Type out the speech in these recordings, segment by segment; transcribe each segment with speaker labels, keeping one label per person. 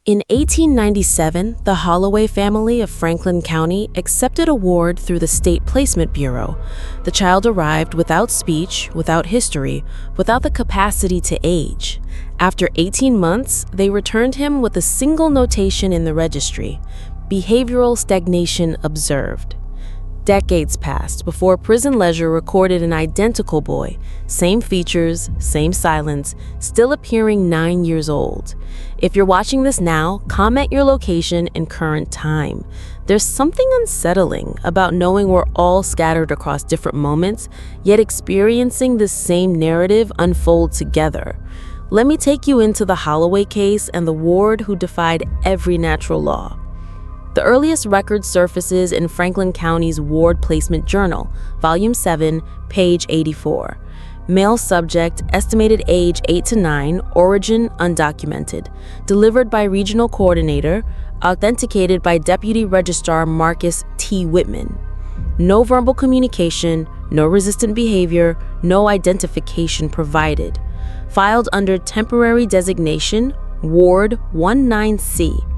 Speaker 1: In 1897, the Holloway family of Franklin County accepted a ward through the State Placement Bureau. The child arrived without speech, without history, without the capacity to age. After 18 months, they returned him with a single notation in the registry: behavioral stagnation observed. Decades passed before Prison Leisure recorded an identical boy, same features, same silence, still appearing 9 years old. If you're watching this now, comment your location and current time. There's something unsettling about knowing we're all scattered across different moments, yet experiencing the same narrative unfold together. Let me take you into the Holloway case and the ward who defied every natural law. The earliest record surfaces in Franklin County's Ward Placement Journal, Volume 7, page 84. Male subject, estimated age 8 to 9, origin undocumented. Delivered by Regional Coordinator, authenticated by Deputy Registrar Marcus T. Whitman. No verbal communication, no resistant behavior, no identification provided. Filed under temporary designation, Ward 19C.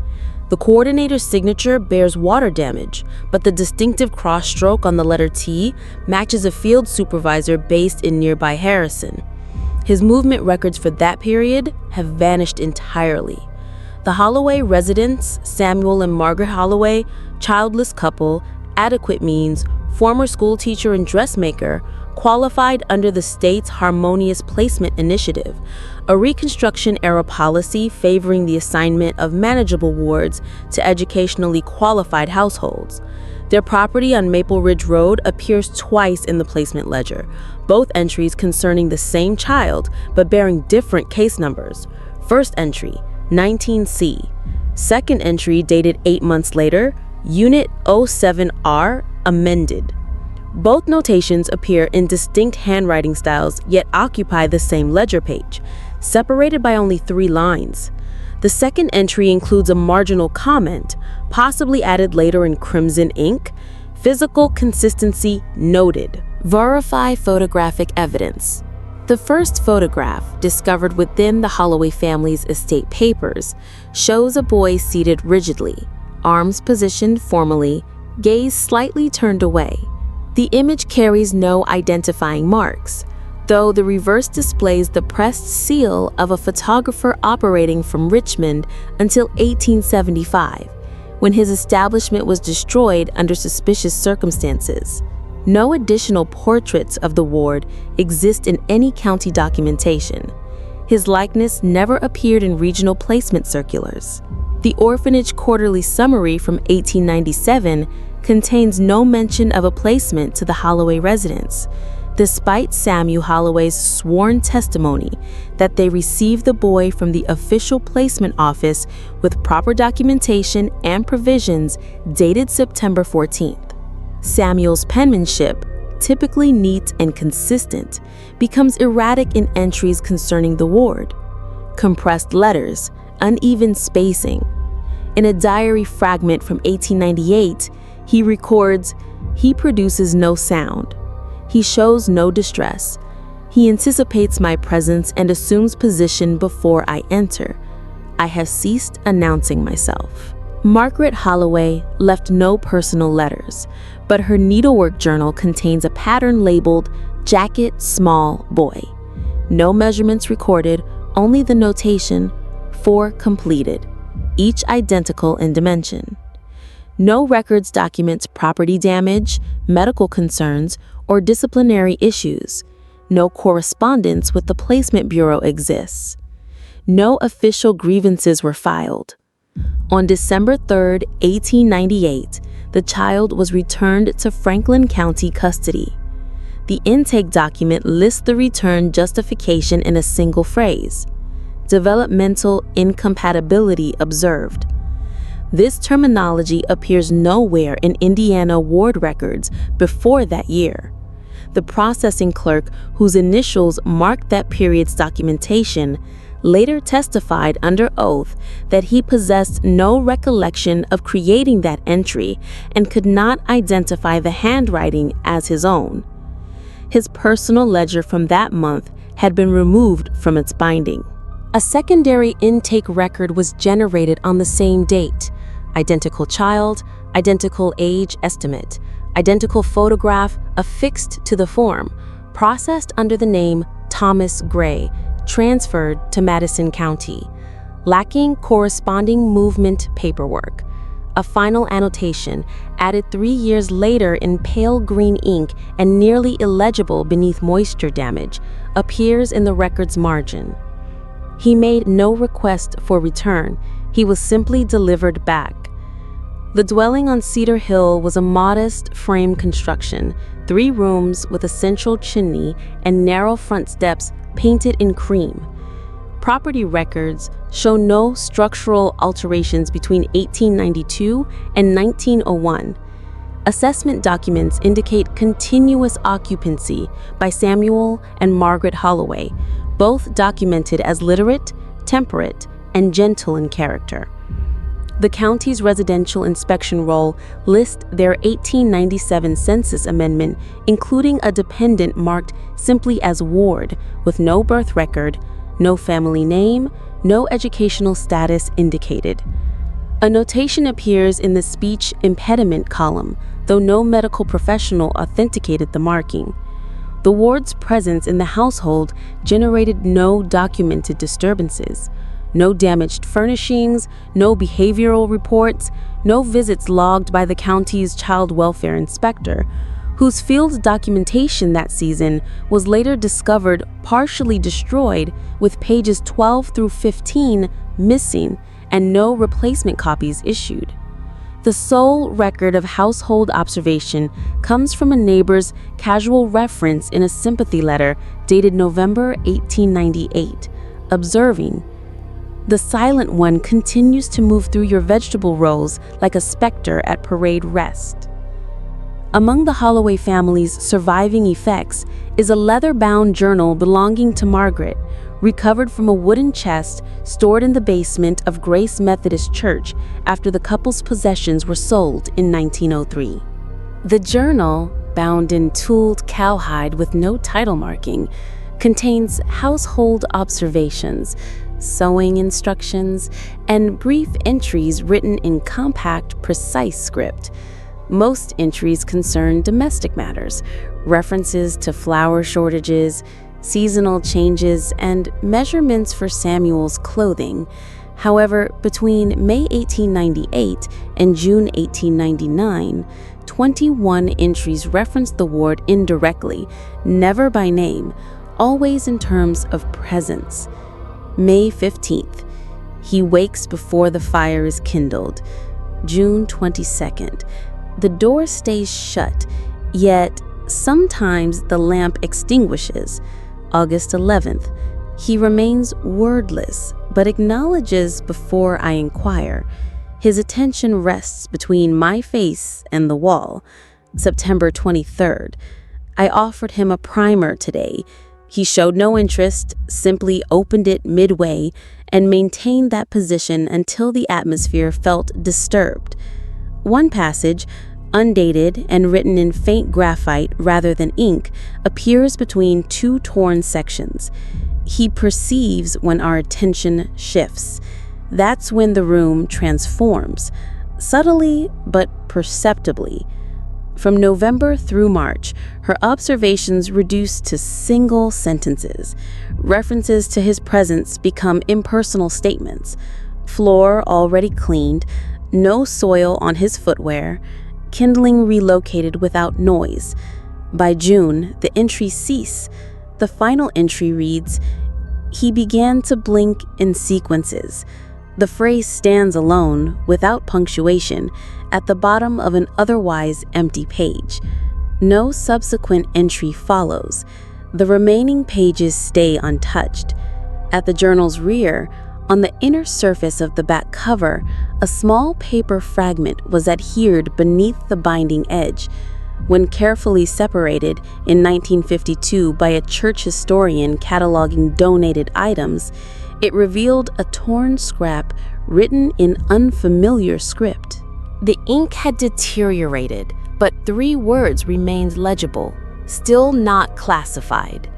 Speaker 1: The coordinator's signature bears water damage, but the distinctive cross-stroke on the letter T matches a field supervisor based in nearby Harrison. His movement records for that period have vanished entirely. The Holloway residents, Samuel and Margaret Holloway, childless couple, adequate means, former schoolteacher and dressmaker, qualified under the state's Harmonious Placement Initiative, a Reconstruction-era policy favoring the assignment of manageable wards to educationally qualified households. Their property on Maple Ridge Road appears twice in the placement ledger, both entries concerning the same child but bearing different case numbers. First entry, 19C. Second entry, dated 8 months later, Unit 07R, amended. Both notations appear in distinct handwriting styles, yet occupy the same ledger page, separated by only 3 lines. The second entry includes a marginal comment, possibly added later in crimson ink. Physical consistency noted. Verify photographic evidence. The first photograph, discovered within the Holloway family's estate papers, shows a boy seated rigidly, arms positioned formally, gaze slightly turned away. The image carries no identifying marks, though the reverse displays the pressed seal of a photographer operating from Richmond until 1875, when his establishment was destroyed under suspicious circumstances. No additional portraits of the ward exist in any county documentation. His likeness never appeared in regional placement circulars. The Orphanage Quarterly Summary from 1897 contains no mention of a placement to the Holloway residents, despite Samuel Holloway's sworn testimony that they received the boy from the official placement office with proper documentation and provisions dated September 14th. Samuel's penmanship, typically neat and consistent, becomes erratic in entries concerning the ward. Compressed letters, uneven spacing. In a diary fragment from 1898, he records, "He produces no sound. He shows no distress. He anticipates my presence and assumes position before I enter. I have ceased announcing myself." Margaret Holloway left no personal letters, but her needlework journal contains a pattern labeled "Jacket Small Boy." No measurements recorded, only the notation, "For completed," each identical in dimension. No records documents property damage, medical concerns, or disciplinary issues. No correspondence with the Placement Bureau exists. No official grievances were filed. On December 3, 1898, the child was returned to Franklin County custody. The intake document lists the return justification in a single phrase: developmental incompatibility observed. This terminology appears nowhere in Indiana ward records before that year. The processing clerk, whose initials marked that period's documentation, later testified under oath that he possessed no recollection of creating that entry and could not identify the handwriting as his own. His personal ledger from that month had been removed from its binding. A secondary intake record was generated on the same date. Identical child, identical age estimate, identical photograph affixed to the form, processed under the name Thomas Gray, transferred to Madison County, lacking corresponding movement paperwork. A final annotation, added 3 years later in pale green ink and nearly illegible beneath moisture damage, appears in the record's margin. He made no request for return. He was simply delivered back. The dwelling on Cedar Hill was a modest frame construction, 3 rooms with a central chimney and narrow front steps painted in cream. Property records show no structural alterations between 1892 and 1901. Assessment documents indicate continuous occupancy by Samuel and Margaret Holloway, both documented as literate, temperate, and gentle in character. The county's residential inspection roll lists their 1897 census amendment, including a dependent marked simply as Ward, with no birth record, no family name, no educational status indicated. A notation appears in the speech impediment column, though no medical professional authenticated the marking. The Ward's presence in the household generated no documented disturbances, no damaged furnishings, no behavioral reports, no visits logged by the county's child welfare inspector, whose field documentation that season was later discovered partially destroyed with pages 12 through 15 missing and no replacement copies issued. The sole record of household observation comes from a neighbor's casual reference in a sympathy letter dated November 1898, observing, "The silent one continues to move through your vegetable rows like a specter at parade rest." Among the Holloway family's surviving effects is a leather-bound journal belonging to Margaret, recovered from a wooden chest stored in the basement of Grace Methodist Church after the couple's possessions were sold in 1903. The journal, bound in tooled cowhide with no title marking, contains household observations, sewing instructions, and brief entries written in compact, precise script. Most entries concern domestic matters, references to flour shortages, seasonal changes, and measurements for Samuel's clothing. However, between May 1898 and June 1899, 21 entries reference the Ward indirectly, never by name, always in terms of presence. May 15th, he wakes before the fire is kindled. June 22nd, the door stays shut, yet sometimes the lamp extinguishes. August 11th, he remains wordless, but acknowledges before I inquire. His attention rests between my face and the wall. September 23rd, I offered him a primer today. He showed no interest, simply opened it midway, and maintained that position until the atmosphere felt disturbed. One passage, undated and written in faint graphite rather than ink, appears between 2 torn sections. He perceives when our attention shifts. That's when the room transforms, subtly but perceptibly. From November through March, her observations reduce to single sentences. References to his presence become impersonal statements. Floor already cleaned, no soil on his footwear, kindling relocated without noise. By June, the entries cease. The final entry reads, "He began to blink in sequences." The phrase stands alone, without punctuation, at the bottom of an otherwise empty page. No subsequent entry follows. The remaining pages stay untouched. At the journal's rear, on the inner surface of the back cover, a small paper fragment was adhered beneath the binding edge. When carefully separated in 1952 by a church historian cataloging donated items, it revealed a torn scrap written in unfamiliar script. The ink had deteriorated, but 3 words remained legible, still not classified.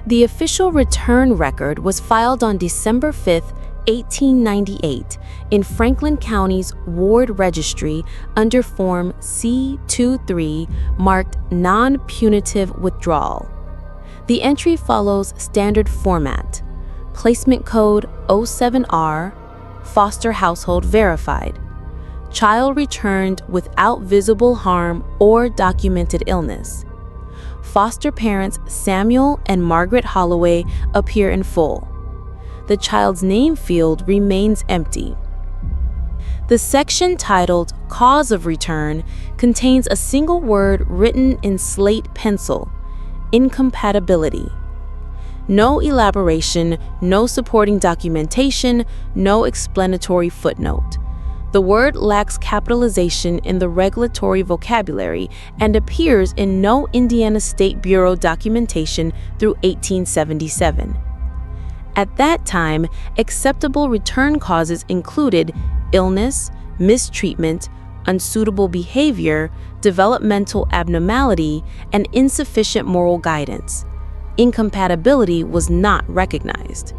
Speaker 1: The official return record was filed on December 5, 1898, in Franklin County's Ward Registry under Form C-23, marked Non-Punitive Withdrawal. The entry follows standard format: placement code 07R, foster household verified, child returned without visible harm or documented illness. Foster parents Samuel and Margaret Holloway appear in full. The child's name field remains empty. The section titled Cause of Return contains a single word written in slate pencil: incompatibility. No elaboration, no supporting documentation, no explanatory footnote. The word lacks capitalization in the regulatory vocabulary and appears in no Indiana State Bureau documentation through 1877. At that time, acceptable return causes included illness, mistreatment, unsuitable behavior, developmental abnormality, and insufficient moral guidance. Incompatibility was not recognized.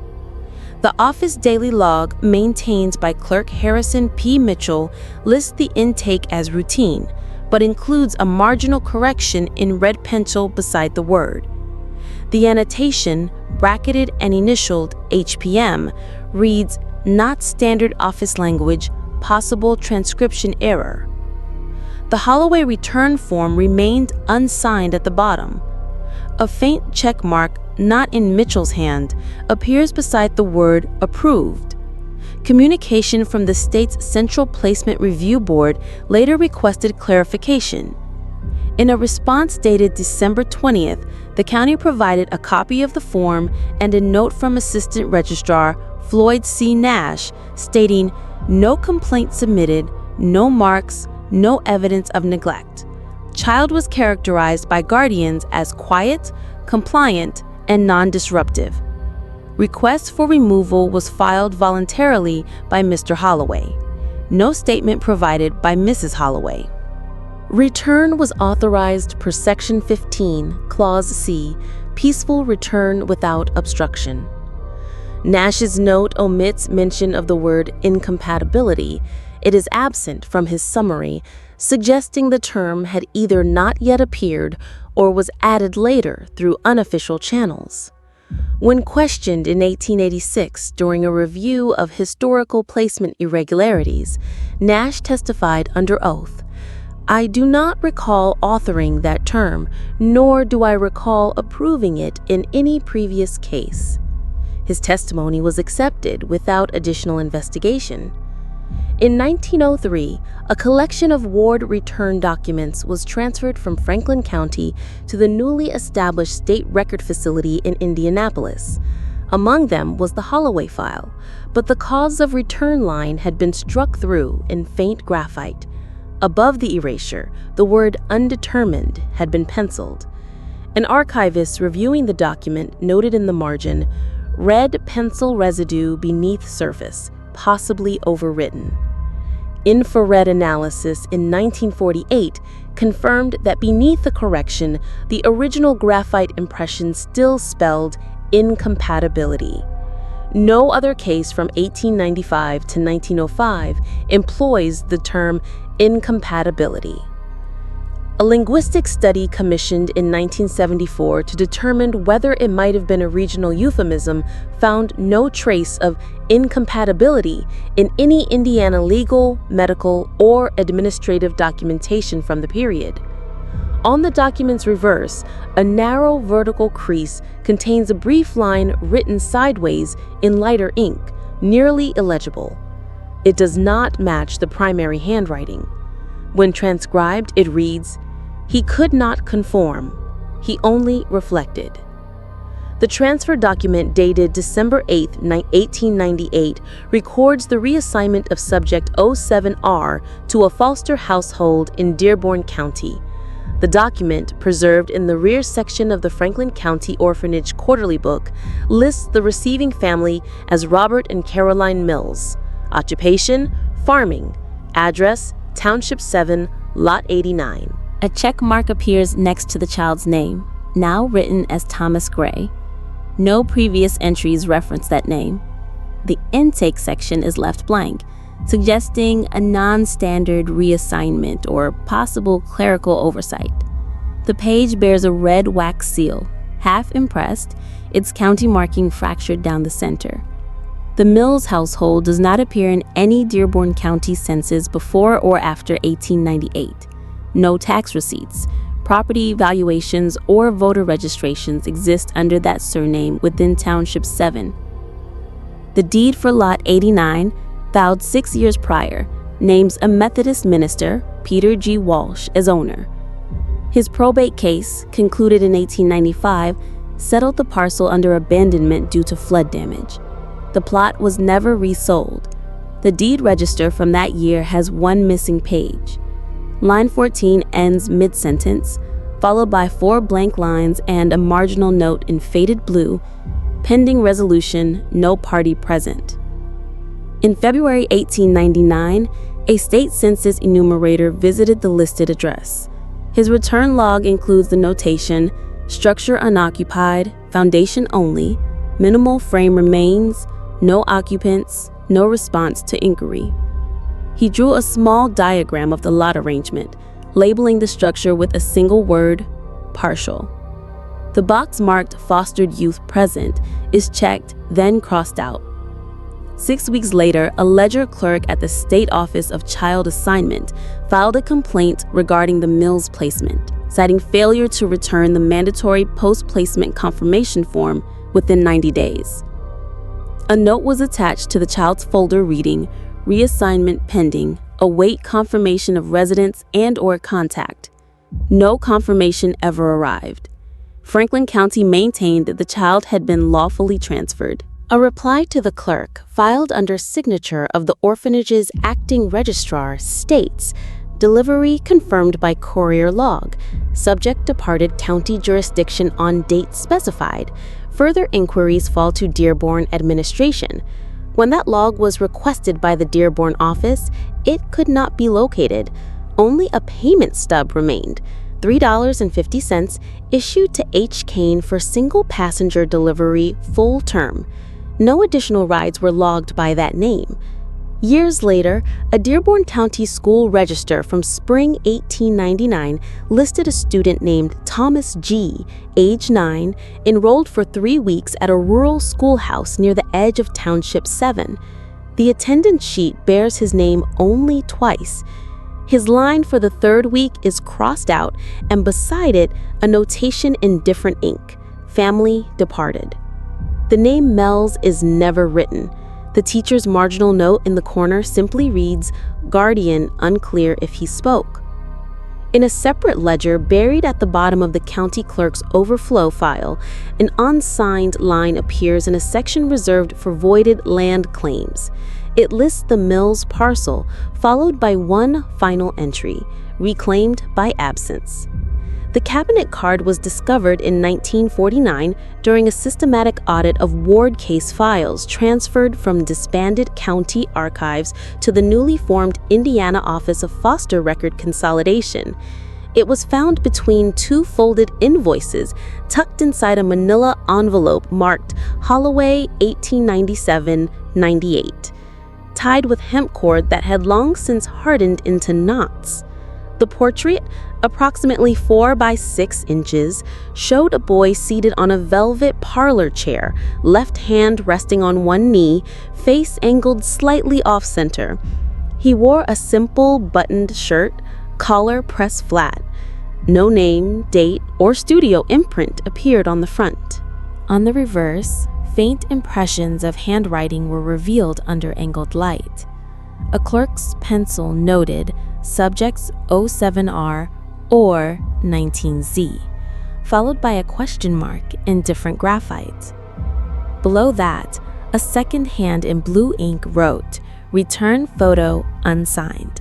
Speaker 1: The office daily log maintained by Clerk Harrison P. Mitchell lists the intake as routine, but includes a marginal correction in red pencil beside the word. The annotation, bracketed and initialed HPM, reads, "Not standard office language, possible transcription error." The Holloway return form remained unsigned at the bottom. A faint check mark, not in Mitchell's hand, appears beside the word approved. Communication from the state's Central Placement Review Board later requested clarification. In a response dated December 20th, the county provided a copy of the form and a note from Assistant Registrar Floyd C. Nash stating, "No complaint submitted, no marks, no evidence of neglect. Child was characterized by guardians as quiet, compliant, and non-disruptive. Request for removal was filed voluntarily by Mr. Holloway. No statement provided by Mrs. Holloway." Return was authorized per Section 15, Clause C, peaceful return without obstruction. Nash's note omits mention of the word incompatibility. It is absent from his summary, suggesting the term had either not yet appeared or was added later through unofficial channels. When questioned in 1886 during a review of historical placement irregularities, Nash testified under oath, "I do not recall authoring that term, nor do I recall approving it in any previous case." His testimony was accepted without additional investigation. In 1903, a collection of ward return documents was transferred from Franklin County to the newly established state record facility in Indianapolis. Among them was the Holloway file, but the cause of return line had been struck through in faint graphite. Above the erasure, the word undetermined had been penciled. An archivist reviewing the document noted in the margin, "Red pencil residue beneath surface, possibly overwritten." Infrared analysis in 1948 confirmed that beneath the correction, the original graphite impression still spelled incompatibility. No other case from 1895 to 1905 employs the term incompatibility. A linguistic study commissioned in 1974 to determine whether it might have been a regional euphemism found no trace of incompatibility in any Indiana legal, medical, or administrative documentation from the period. On the document's reverse, a narrow vertical crease contains a brief line written sideways in lighter ink, nearly illegible. It does not match the primary handwriting. When transcribed, it reads, "He could not conform. He only reflected." The transfer document dated December 8, 1898 records the reassignment of subject 07R to a foster household in Dearborn County. The document, preserved in the rear section of the Franklin County Orphanage Quarterly Book, lists the receiving family as Robert and Caroline Mills. Occupation, farming. Address, Township 7, Lot 89. A check mark appears next to the child's name, now written as Thomas Gray.
Speaker 2: No previous entries reference that name. The intake section is left blank, suggesting a non-standard reassignment or possible clerical oversight. The page bears a red wax seal, half impressed, its county marking fractured down the center. The Mills household does not appear in any Dearborn County census before or after 1898. No tax receipts, property valuations, or voter registrations exist under that surname within Township 7. The deed for Lot 89, filed 6 years prior, names a Methodist minister, Peter G. Walsh, as owner. His probate case, concluded in 1895, settled the parcel under abandonment due to flood damage. The plot was never resold. The deed register from that year has one missing page. Line 14 ends mid-sentence, followed by 4 blank lines and a marginal note in faded blue, pending resolution, no party present. In February 1899, a state census enumerator visited the listed address. His return log includes the notation, structure unoccupied, foundation only, minimal frame remains, no occupants, no response to inquiry. He drew a small diagram of the lot arrangement, labeling the structure with a single word, partial. The box marked fostered youth present is checked, then crossed out. 6 weeks later, a ledger clerk at the State Office of Child Assignment filed a complaint regarding the Mills placement, citing failure to return the mandatory post-placement confirmation form within 90 days. A note was attached to the child's folder reading, reassignment pending, await confirmation of residence and/or contact. No confirmation ever arrived. Franklin County maintained that the child had been lawfully transferred. A reply to the clerk, filed under signature of the orphanage's acting registrar, states, delivery confirmed by courier log, subject departed county jurisdiction on date specified. Further inquiries fall to Dearborn administration. When that log was requested by the Dearborn office, it could not be located. Only a payment stub remained, $3.50, issued to H. Kane for single passenger delivery full term. No additional rides were logged by that name. Years later, a Dearborn County school register from spring 1899 listed a student named Thomas G., age 9, enrolled for 3 weeks at a rural schoolhouse near the edge of Township 7. The attendance sheet bears his name only twice. His line for the 3rd week is crossed out, and beside it, a notation in different ink, family departed. The name Mells is never written. The teacher's marginal note in the corner simply reads, guardian, unclear if he spoke. In a separate ledger buried at the bottom of the county clerk's overflow file, an unsigned line appears in a section reserved for voided land claims. It lists the Mills parcel, followed by one final entry, reclaimed by absence. The cabinet card was discovered in 1949 during a systematic audit of ward case files transferred from disbanded county archives to the newly formed Indiana Office of Foster Record Consolidation. It was found between 2 folded invoices tucked inside a manila envelope marked Holloway 1897-98, tied with hemp cord that had long since hardened into knots. The portrait, approximately 4 by 6 inches, showed a boy seated on a velvet parlor chair, left hand resting on one knee, face angled slightly off-center. He wore a simple buttoned shirt, collar pressed flat. No name, date, or studio imprint appeared on the front. On the reverse, faint impressions of handwriting were revealed under angled light. A clerk's pencil noted subjects 07R or 19Z, followed by a question mark in different graphite. Below that, a second hand in blue ink wrote, return photo unsigned.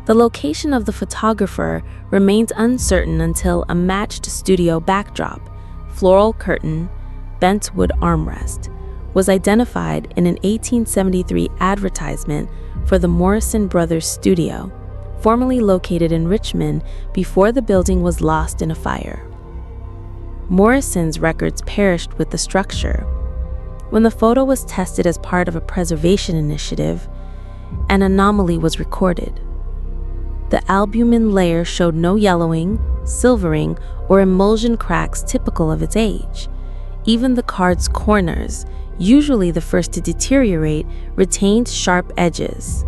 Speaker 2: The location of the photographer remains uncertain until a matched studio backdrop, floral curtain, bent wood armrest, was identified in an 1873 advertisement for the Morrison Brothers Studio, formerly located in Richmond before the building was lost in a fire.
Speaker 1: Morrison's records perished with the structure. When the photo was tested as part of a preservation initiative, an anomaly was recorded. The albumin layer showed no yellowing, silvering, or emulsion cracks typical of its age. Even the card's corners, usually the first to deteriorate, retained sharp edges.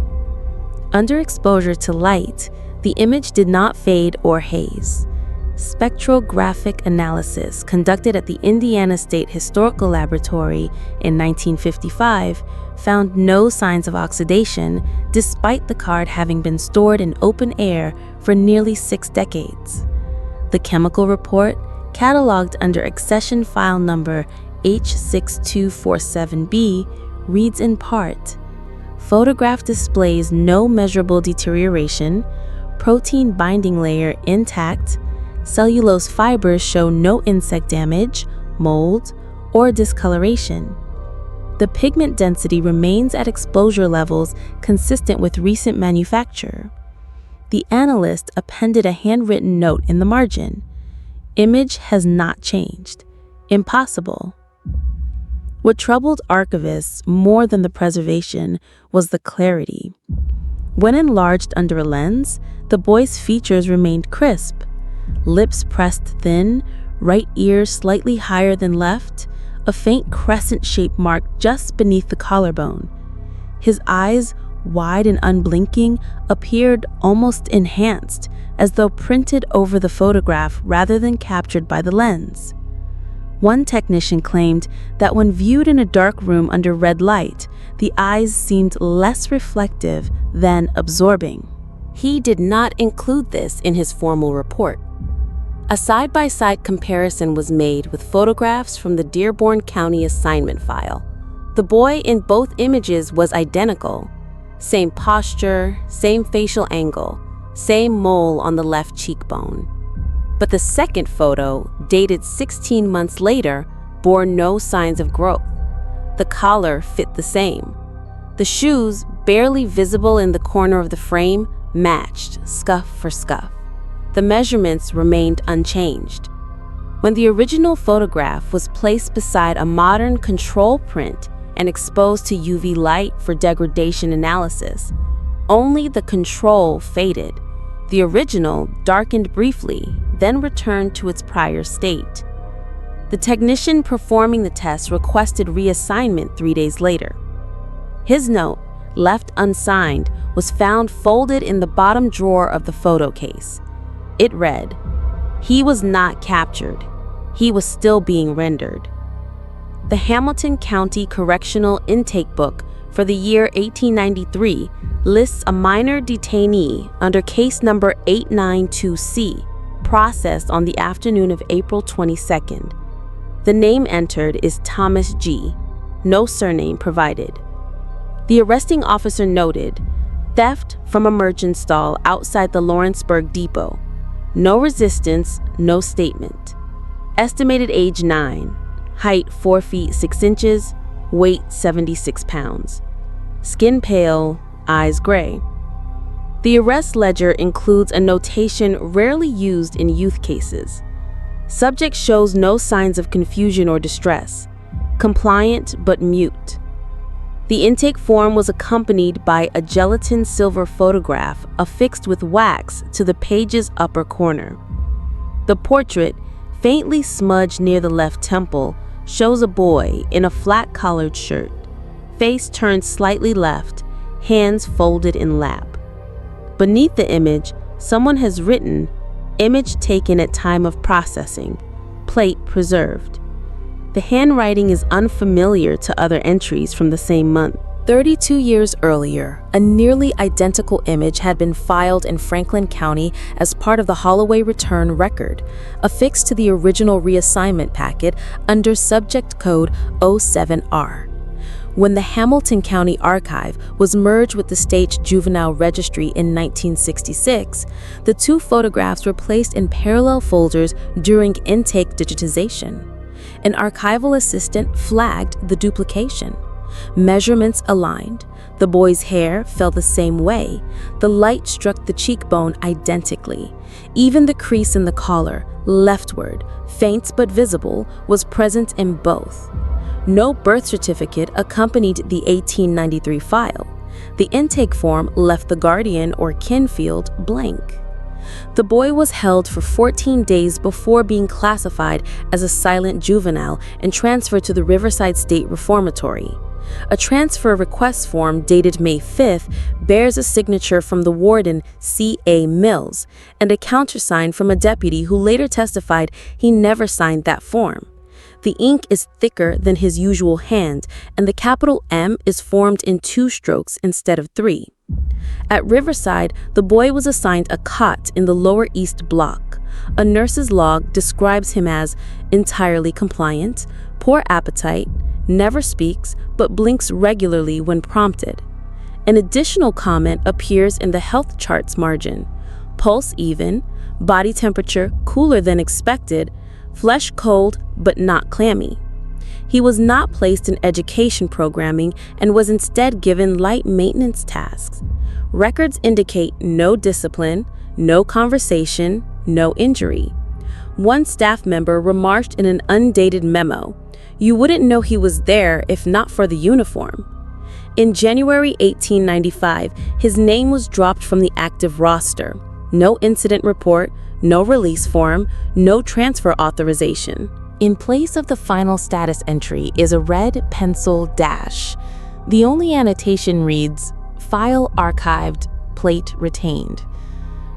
Speaker 1: Under exposure to light, the image did not fade or haze. Spectrographic analysis conducted at the Indiana State Historical Laboratory in 1955 found no signs of oxidation, despite the card having been stored in open air for nearly 6 decades. The chemical report, cataloged under accession file number H6247B, reads in part, "Photograph displays no measurable deterioration, protein binding layer intact, cellulose fibers show no insect damage, mold, or discoloration. The pigment density remains at exposure levels consistent with recent manufacture." The analyst appended a handwritten note in the margin. "Image has not changed. Impossible." What troubled archivists more than the preservation was the clarity. When enlarged under a lens, the boy's features remained crisp. Lips pressed thin, right ear slightly higher than left, a faint crescent-shaped mark just beneath the collarbone. His eyes, wide and unblinking, appeared almost enhanced, as though printed over the photograph rather than captured by the lens. One technician claimed that when viewed in a dark room under red light, the eyes seemed less reflective than absorbing. He did not include this in his formal report. A side-by-side comparison was made with photographs from the Dearborn County assignment file. The boy in both images was identical. Same posture, same facial angle, same mole on the left cheekbone. But the second photo, dated 16 months later, bore no signs of growth. The collar fit the same. The shoes, barely visible in the corner of the frame, matched, scuff for scuff. The measurements remained unchanged. When the original photograph was placed beside a modern control print and exposed to UV light for degradation analysis, only the control faded. The original darkened briefly, then returned to its prior state. The technician performing the test requested reassignment 3 days later. His note, left unsigned, was found folded in the bottom drawer of the photo case. It read, "He was not captured. He was still being rendered." The Hamilton County Correctional Intake Book for the year 1893 lists a minor detainee under case number 892C, processed on the afternoon of April 22nd. The name entered is Thomas G. No surname provided. The arresting officer noted, "Theft from a merchant stall outside the Lawrenceburg Depot. No resistance, no statement. Estimated age 9, height 4 feet 6 inches, weight 76 pounds. Skin pale, eyes gray." The arrest ledger includes a notation rarely used in youth cases. Subject shows no signs of confusion or distress. Compliant but mute. The intake form was accompanied by a gelatin silver photograph affixed with wax to the page's upper corner. The portrait, faintly smudged near the left temple, shows a boy in a flat-collared shirt, face turned slightly left, hands folded in lap. Beneath the image, someone has written, "Image taken at time of processing, plate preserved." The handwriting is unfamiliar to other entries from the same month. 32 years earlier, a nearly identical image had been filed in Franklin County as part of the Holloway return record, affixed to the original reassignment packet under Subject Code 07R. When the Hamilton County Archive was merged with the State Juvenile Registry in 1966, the two photographs were placed in parallel folders during intake digitization. An archival assistant flagged the duplication. Measurements aligned. The boy's hair fell the same way. The light struck the cheekbone identically. Even the crease in the collar, leftward, faint but visible, was present in both. No birth certificate accompanied the 1893 file. The intake form left the guardian or kin field blank. The boy was held for 14 days before being classified as a silent juvenile and transferred to the Riverside State Reformatory. A transfer request form dated May 5th bears a signature from the warden C.A. Mills and a countersign from a deputy who later testified he never signed that form. The ink is thicker than his usual hand, and the capital M is formed in 2 strokes instead of 3. At Riverside, the boy was assigned a cot in the Lower East Block. A nurse's log describes him as entirely compliant, poor appetite, never speaks, but blinks regularly when prompted. An additional comment appears in the health charts margin: pulse even, body temperature cooler than expected, flesh cold but not clammy. He was not placed in education programming and was instead given light maintenance tasks. Records indicate no discipline, no conversation, no injury. One staff member remarked in an undated memo, "You wouldn't know he was there if not for the uniform." In January 1895, his name was dropped from the active roster. No incident report, no release form, no transfer authorization. In place of the final status entry is a red pencil dash. The only annotation reads, "File archived, plate retained."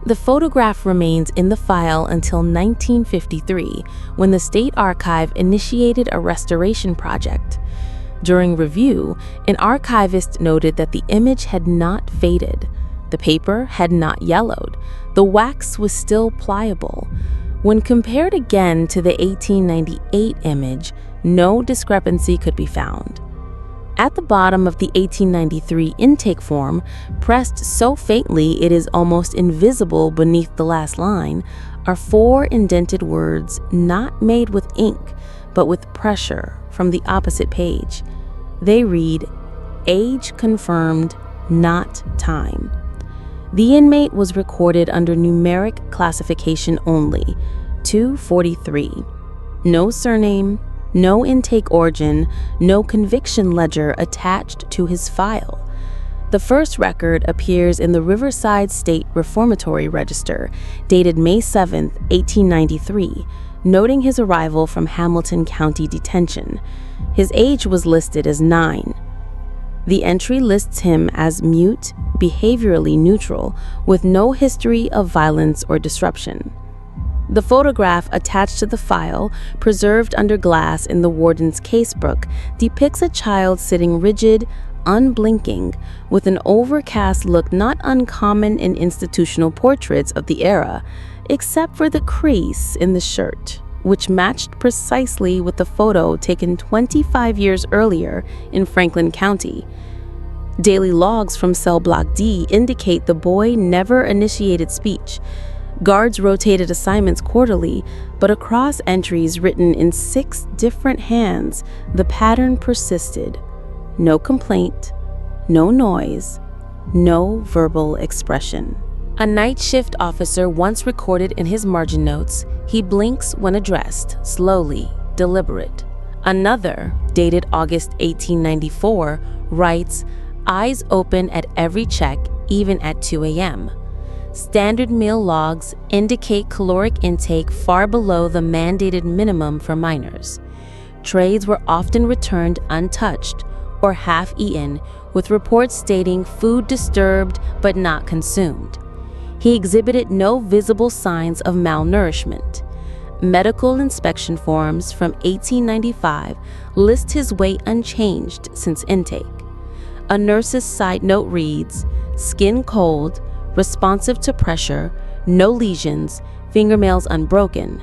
Speaker 1: The photograph remains in the file until 1953, when the State Archive initiated a restoration project. During review, an archivist noted that the image had not faded. The paper had not yellowed. The wax was still pliable. When compared again to the 1898 image, no discrepancy could be found. At the bottom of the 1893 intake form, pressed so faintly it is almost invisible beneath the last line, are 4 indented words not made with ink, but with pressure from the opposite page. They read, "Age confirmed, not time." The inmate was recorded under numeric classification only, 243. No surname, no intake origin, no conviction ledger attached to his file. The first record appears in the Riverside State Reformatory Register, dated May 7, 1893, noting his arrival from Hamilton County Detention. His age was listed as 9. The entry lists him as mute, behaviorally neutral, with no history of violence or disruption. The photograph attached to the file, preserved under glass in the warden's casebook, depicts a child sitting rigid, unblinking, with an overcast look not uncommon in institutional portraits of the era, except for the crease in the shirt, which matched precisely with the photo taken 25 years earlier in Franklin County. Daily logs from Cell Block D indicate the boy never initiated speech. Guards rotated assignments quarterly, but across entries written in 6 different hands, the pattern persisted. No complaint, no noise, no verbal expression. A night shift officer once recorded in his margin notes, "He blinks when addressed, slowly, deliberate." Another, dated August 1894, writes, "Eyes open at every check, even at 2 a.m. Standard meal logs indicate caloric intake far below the mandated minimum for minors. Trays were often returned untouched or half-eaten, with reports stating food disturbed but not consumed. He exhibited no visible signs of malnourishment. Medical inspection forms from 1895 list his weight unchanged since intake. A nurse's side note reads, "Skin cold, responsive to pressure, no lesions, fingernails unbroken."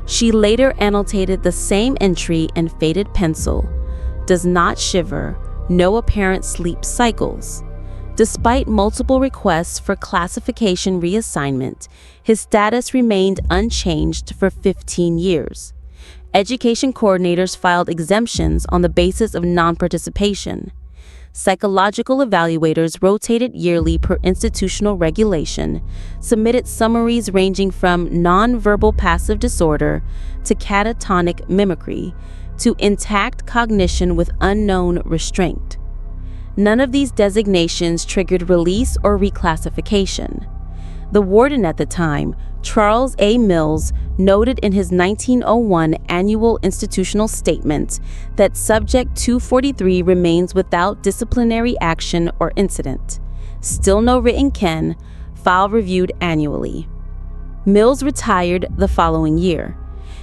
Speaker 1: She later annotated the same entry in faded pencil, "Does not shiver, no apparent sleep cycles." Despite multiple requests for classification reassignment, his status remained unchanged for 15 years. Education coordinators filed exemptions on the basis of non-participation.
Speaker 2: psychological evaluators rotated yearly per institutional regulation, submitted summaries ranging from nonverbal passive disorder to catatonic mimicry to intact cognition with unknown restraint. None of these designations triggered release or reclassification. The warden at the time, Charles A. Mills, noted in his 1901 annual institutional statement that Subject 243 remains without disciplinary action or incident. Still no written ken, file reviewed annually. Mills retired the following year.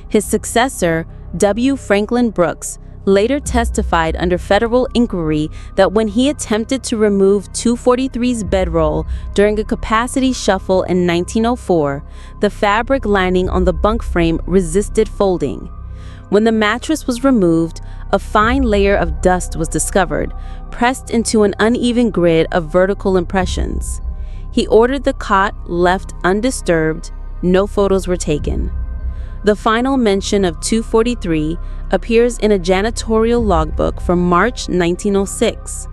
Speaker 2: His successor, W. Franklin Brooks, later testified under federal inquiry that when he attempted to remove 243's bedroll during a capacity shuffle in 1904, the fabric lining on the bunk frame resisted folding. When the mattress was removed, a fine layer of dust was discovered, pressed into an uneven grid of vertical impressions. He ordered the cot left undisturbed. No photos were taken. The final mention of 243 appears in a janitorial logbook from March 1906.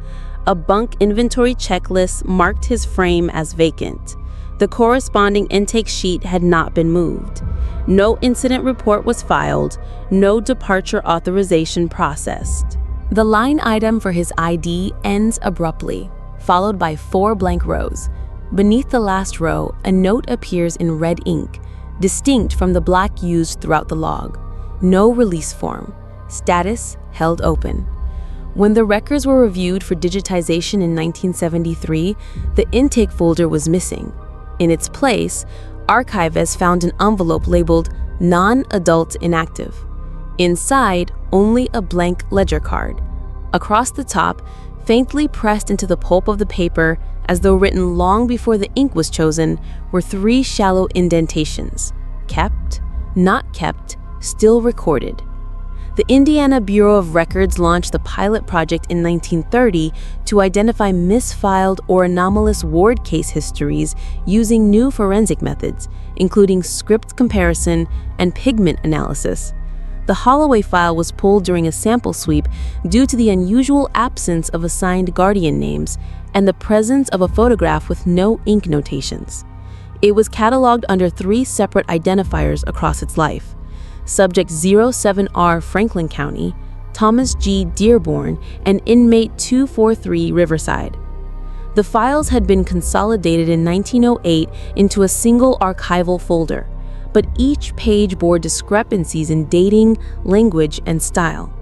Speaker 2: A bunk inventory checklist marked his frame as vacant. The corresponding intake sheet had not been moved. No incident report was filed, no departure authorization processed.
Speaker 1: The line item for his ID ends abruptly, followed by 4 blank rows. Beneath the last row, a note appears in red ink, distinct from the black used throughout the log. No release form. Status held open. When the records were reviewed for digitization in 1973, the intake folder was missing. In its place, archivists found an envelope labeled Non-Adult Inactive. Inside, only a blank ledger card. Across the top, faintly pressed into the pulp of the paper, as though written long before the ink was chosen, were 3 shallow indentations: kept, not kept, still recorded. The Indiana Bureau of Records launched the pilot project in 1930 to identify misfiled or anomalous ward case histories using new forensic methods, including script comparison and pigment analysis. The Holloway file was pulled during a sample sweep due to the unusual absence of assigned guardian names and the presence of a photograph with no ink notations. It was cataloged under 3 separate identifiers across its life: Subject 07R Franklin County, Thomas G. Dearborn, and Inmate 243 Riverside. The files had been consolidated in 1908 into a single archival folder, but each page bore discrepancies in dating, language, and style.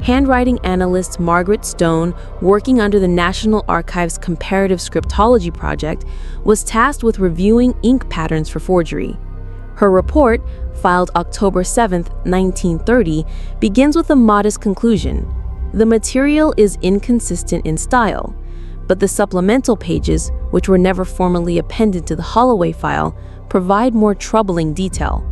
Speaker 1: Handwriting analyst Margaret Stone, working under the National Archives Comparative Scriptology Project, was tasked with reviewing ink patterns for forgery. Her report, filed October 7, 1930, begins with a modest conclusion. The material is inconsistent in style, but the supplemental pages, which were never formally appended to the Holloway file, provide more troubling detail.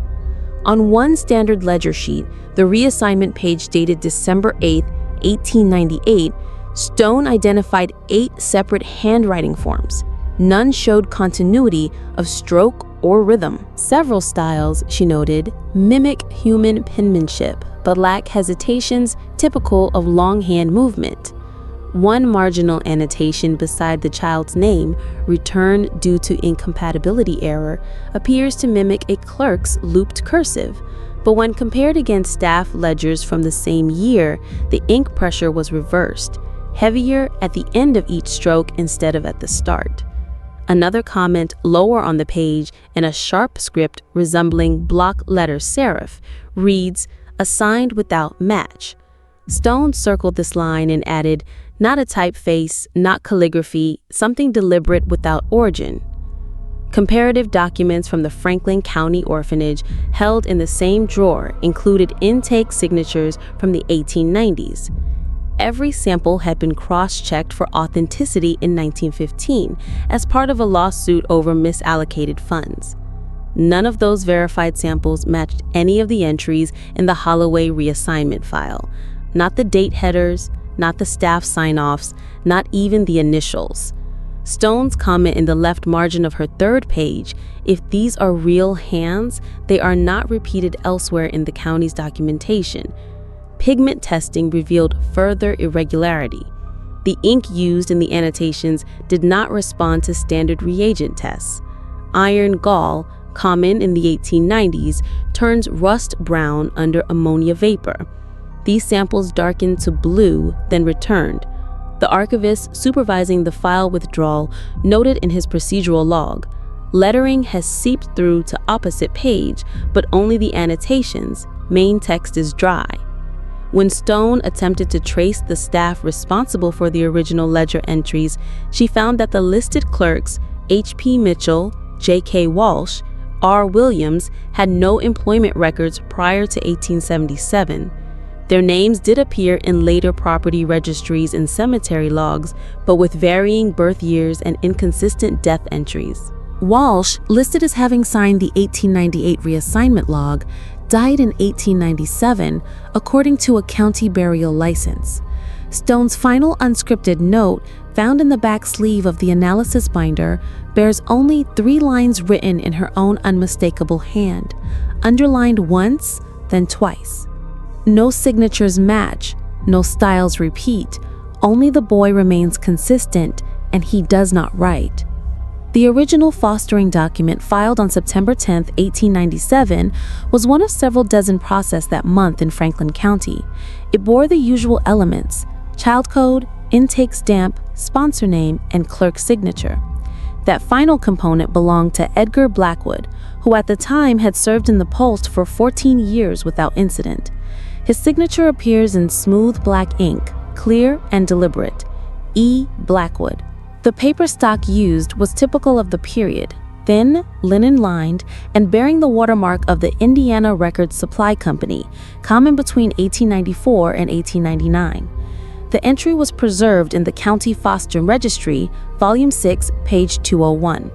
Speaker 1: On one standard ledger sheet, the reassignment page dated December 8, 1898, Stone identified 8 separate handwriting forms. None showed continuity of stroke or rhythm. Several styles, she noted, mimic human penmanship, but lack hesitations typical of longhand movement. One marginal annotation beside the child's name, returned due to incompatibility error, appears to mimic a clerk's looped cursive, but when compared against staff ledgers from the same year, the ink pressure was reversed, heavier at the end of each stroke instead of at the start. Another comment lower on the page, in a sharp script resembling block letter serif, reads, "Assigned without match." Stone circled this line and added, "Not a typeface, not calligraphy, something deliberate without origin." Comparative documents from the Franklin County Orphanage held in the same drawer included intake signatures from the 1890s. Every sample had been cross-checked for authenticity in 1915 as part of a lawsuit over misallocated funds. None of those verified samples matched any of the entries in the Holloway reassignment file. Not the date headers, not the staff sign-offs, not even the initials. Stone's comment in the left margin of her 3rd page, "If these are real hands, they are not repeated elsewhere in the county's documentation." Pigment testing revealed further irregularity.
Speaker 2: The ink used in the annotations did not respond to standard reagent tests. Iron gall, common in the 1890s, turns rust brown under ammonia vapor. These samples darkened to blue, then returned. The archivist supervising the file withdrawal noted in his procedural log, "Lettering has seeped through to opposite page, but only the annotations. Main text is dry." When Stone attempted to trace the staff responsible for the original ledger entries, she found that the listed clerks, H.P. Mitchell, J.K. Walsh, R. Williams, had no employment records prior to 1877. Their names did appear in later property registries and cemetery logs, but with varying birth years and inconsistent death entries. Walsh, listed as having signed the 1898 reassignment log, died in 1897, according to a county burial license. Stone's final unscripted note, found in the back sleeve of the analysis binder, bears only 3 lines written in her own unmistakable hand, underlined once, then twice. No signatures match, no styles repeat, only the boy remains consistent, and he does not write. The original fostering document, filed on September 10, 1897, was one of several dozen processed that month in Franklin County. It bore the usual elements: child code, intake stamp, sponsor name, and clerk signature. That final component belonged to Edgar Blackwood, who at the time had served in the post for 14 years without incident. His signature appears in smooth black ink, clear and deliberate: E. Blackwood. The paper stock used was typical of the period, thin, linen-lined, and bearing the watermark of the Indiana Record Supply Company, common between 1894 and 1899. The entry was preserved in the County Foster Registry, Volume 6, page 201.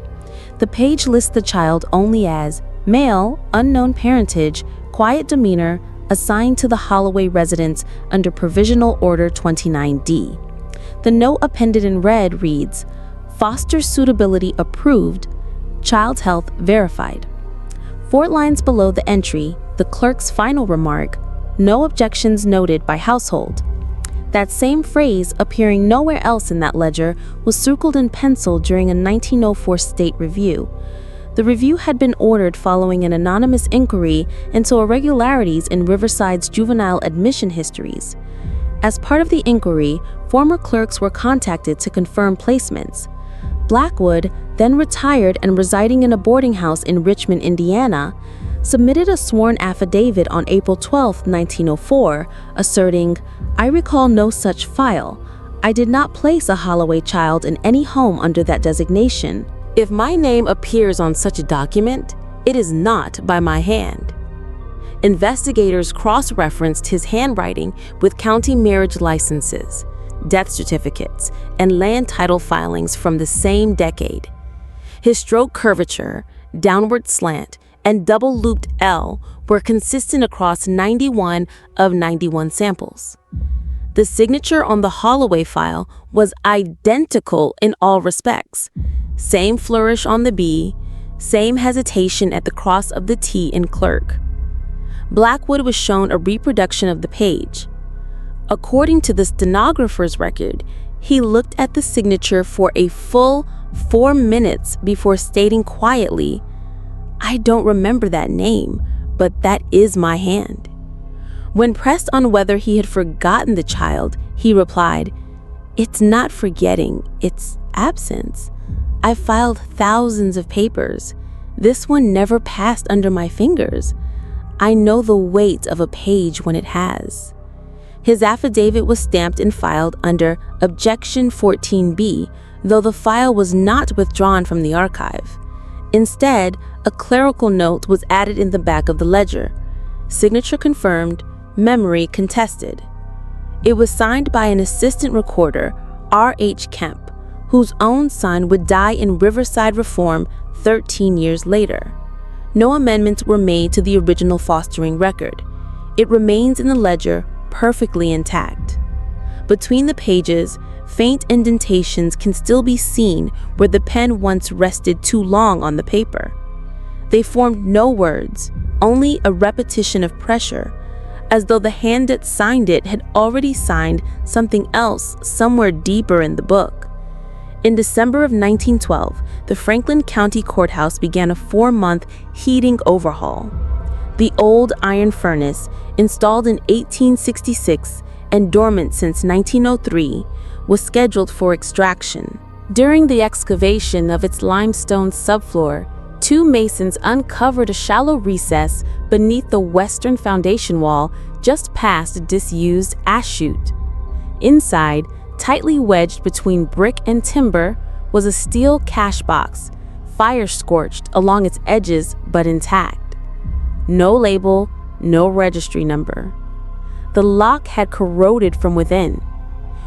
Speaker 2: The page lists the child only as male, unknown parentage, quiet demeanor, assigned to the Holloway residence under Provisional Order 29D. The note appended in red reads, "Foster suitability approved, child's health verified." 4 lines below the entry, the clerk's final remark, "No objections noted by household." That same phrase, appearing nowhere else in that ledger, was circled in pencil during a 1904 state review. The review had been ordered following an anonymous inquiry into irregularities in Riverside's juvenile admission histories. As part of the inquiry, former clerks were contacted to confirm placements. Blackwood, then retired and residing in a boarding house in Richmond, Indiana, submitted a sworn affidavit on April 12, 1904, asserting, "I recall no such file. I did not place a Holloway child in any home under that designation. If my name appears on such a document, it is not by my hand." Investigators cross-referenced his handwriting with county marriage licenses, death certificates, and land title filings from the same decade. His stroke curvature, downward slant, and double-looped L were consistent across 91 of 91 samples. The signature on the Holloway file was identical in all respects. Same flourish on the B, same hesitation at the cross of the T in clerk. Blackwood was shown a reproduction of the page. According to the stenographer's record, he looked at the signature for a full 4 minutes before stating quietly, "I don't remember that name, but that is my hand." When pressed on whether he had forgotten the child, he replied, "It's not forgetting, it's absence. I filed thousands of papers. This one never passed under my fingers. I know the weight of a page when it has." His affidavit was stamped and filed under Objection 14B, though the file was not withdrawn from the archive. Instead, a clerical note was added in the back of the ledger. Signature confirmed, memory contested. It was signed by an assistant recorder, R.H. Kemp, whose own son would die in Riverside Reform 13 years later. No amendments were made to the original fostering record. It remains in the ledger perfectly intact. Between the pages, faint indentations can still be seen where the pen once rested too long on the paper. They formed no words, only a repetition of pressure, as though the hand that signed it had already signed something else somewhere deeper in the book. In December of 1912, the Franklin County Courthouse began a 4-month heating overhaul. The old iron furnace, installed in 1866 and dormant since 1903, was scheduled for extraction. During the excavation of its limestone subfloor, 2 masons uncovered a shallow recess beneath the western foundation wall just past a disused ash chute. Inside, tightly wedged between brick and timber, was a steel cash box, fire-scorched along its edges but intact. No label, no registry number. The lock had corroded from within.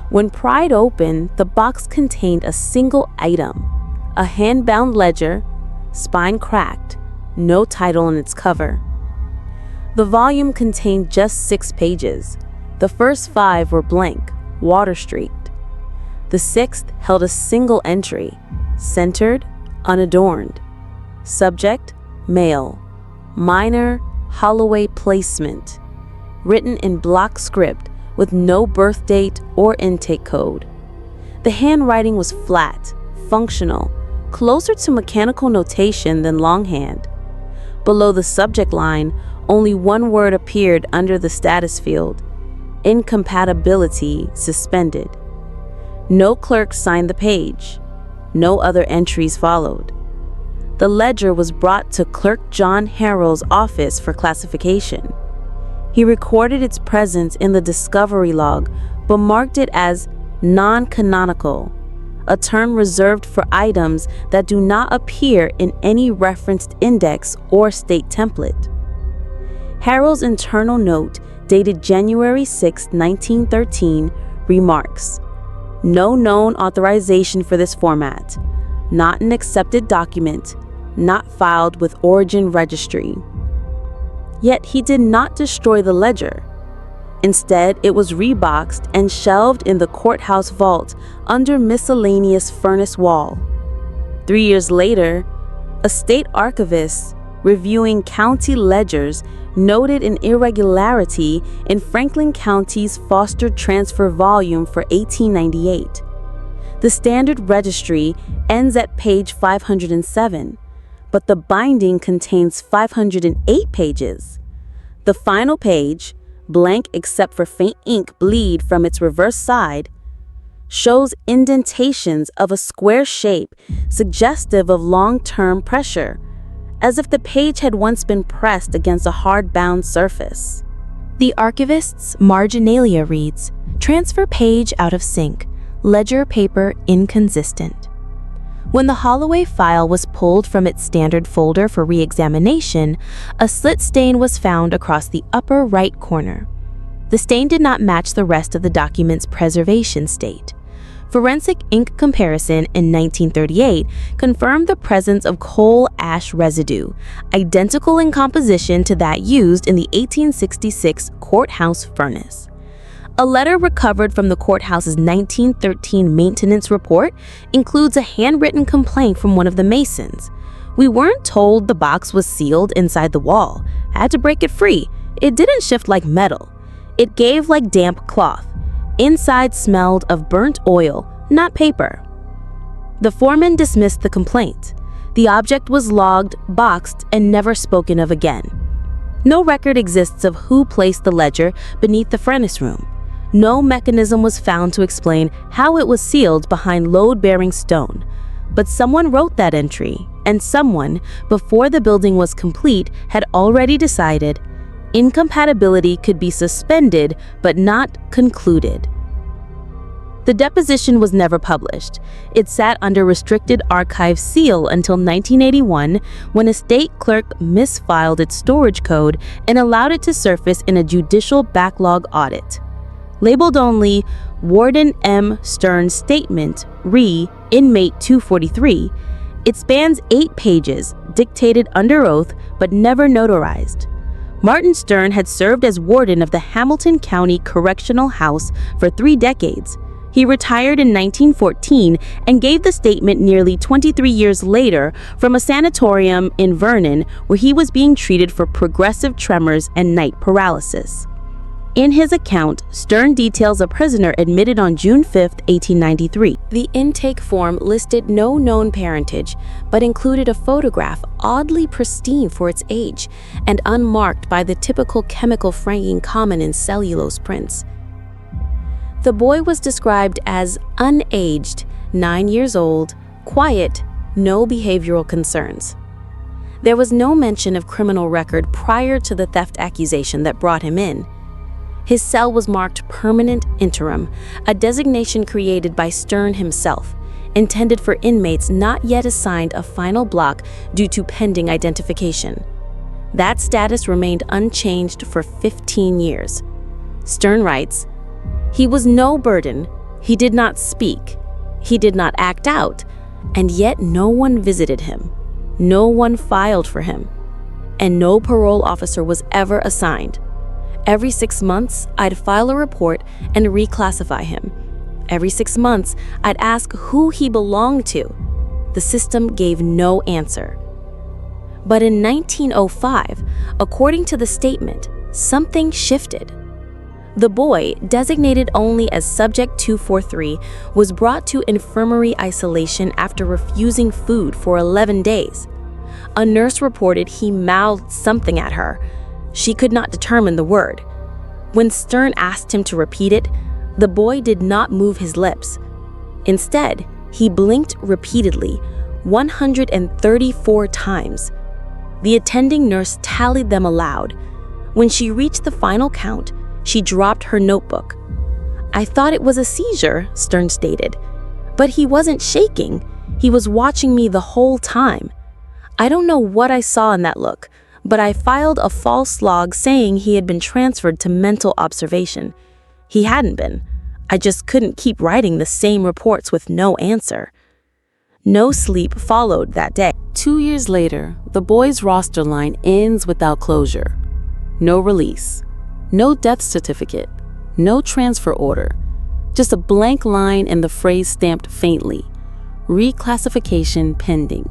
Speaker 2: When pried open, the box contained a single item, a hand-bound ledger, spine cracked, no title on its cover. The volume contained just 6 pages. The first 5 were blank, water-streaked. The 6th held a single entry, centered, unadorned. Subject, mail. Minor, Holloway placement. Written in block script with no birth date or intake code. The handwriting was flat, functional, closer to mechanical notation than longhand. Below the subject line, only 1 word appeared under the status field: incompatibility suspended. No clerk signed the page. No other entries followed. The ledger was brought to Clerk John Harrell's office for classification. He recorded its presence in the discovery log, but marked it as non-canonical, a term reserved for items that do not appear in any referenced index or state template. Harrell's internal note, dated January 6, 1913, remarks, "No known authorization for this format, not an accepted document, not filed with origin registry." Yet he did not destroy the ledger. Instead, it was reboxed and shelved in the courthouse vault under miscellaneous furnace wall. 3 years later, a state archivist reviewing county ledgers noted an irregularity in Franklin County's Foster Transfer Volume for 1898. The standard registry ends at page 507, but the binding contains 508 pages. The final page, blank except for faint ink bleed from its reverse side, shows indentations of a square shape suggestive of long-term pressure, as if the page had once been pressed against a hard-bound surface.
Speaker 1: The archivist's marginalia reads, "Transfer page out of sync, ledger paper inconsistent." When the Holloway file was pulled from its standard folder for re-examination, a slit stain was found across the upper right corner. The stain did not match the rest of the document's preservation state. Forensic ink comparison in 1938 confirmed the presence of coal ash residue, identical in composition to that used in the 1866 courthouse furnace. A letter recovered from the courthouse's 1913 maintenance report includes a handwritten complaint from one of the masons. "We weren't told the box was sealed inside the wall. Had to break it free. It didn't shift like metal. It gave like damp cloth. Inside smelled of burnt oil, not paper." The foreman dismissed the complaint. The object was logged, boxed, and never spoken of again. No record exists of who placed the ledger beneath the furnace room. No mechanism was found to explain how it was sealed behind load-bearing stone. But someone wrote that entry, and someone, before the building was complete, had already decided incompatibility could be suspended but not concluded. The deposition was never published. It sat under restricted archive seal until 1981, when a state clerk misfiled its storage code and allowed it to surface in a judicial backlog audit. Labeled only Warden M. Stern Statement, Re. Inmate 243, it spans 8 pages, dictated under oath but never notarized. Martin Stern had served as warden of the Hamilton County Correctional House for 3 decades. He retired in 1914 and gave the statement nearly 23 years later from a sanatorium in Vernon, where he was being treated for progressive tremors and night paralysis.
Speaker 2: In his account, Stern details a prisoner admitted on June 5, 1893.
Speaker 1: The intake form listed no known parentage, but included a photograph oddly pristine for its age and unmarked by the typical chemical fraying common in cellulose prints. The boy was described as unaged, 9 years old, quiet, no behavioral concerns. There was no mention of criminal record prior to the theft accusation that brought him in. His cell was marked permanent interim, a designation created by Stern himself, intended for inmates not yet assigned a final block due to pending identification. That status remained unchanged for 15 years. Stern writes, "He was no burden, he did not speak, he did not act out, and yet no one visited him, no one filed for him, and no parole officer was ever assigned. Every 6 months, I'd file a report and reclassify him. Every 6 months, I'd ask who he belonged to. The system gave no answer." But in 1905, according to the statement, something shifted. The boy, designated only as Subject 243, was brought to infirmary isolation after refusing food for 11 days. A nurse reported he mouthed something at her. She could not determine the word. When Stern asked him to repeat it, the boy did not move his lips. Instead, he blinked repeatedly, 134 times. The attending nurse tallied them aloud. When she reached the final count, she dropped her notebook. "I thought it was a seizure," Stern stated. "But he wasn't shaking. He was watching me the whole time. I don't know what I saw in that look, but I filed a false log saying he had been transferred to mental observation. He hadn't been. I just couldn't keep writing the same reports with no answer." No sleep followed that day.
Speaker 3: 2 years later, the boy's roster line ends without closure. No release, no death certificate, no transfer order, just a blank line and the phrase stamped faintly, "Reclassification pending."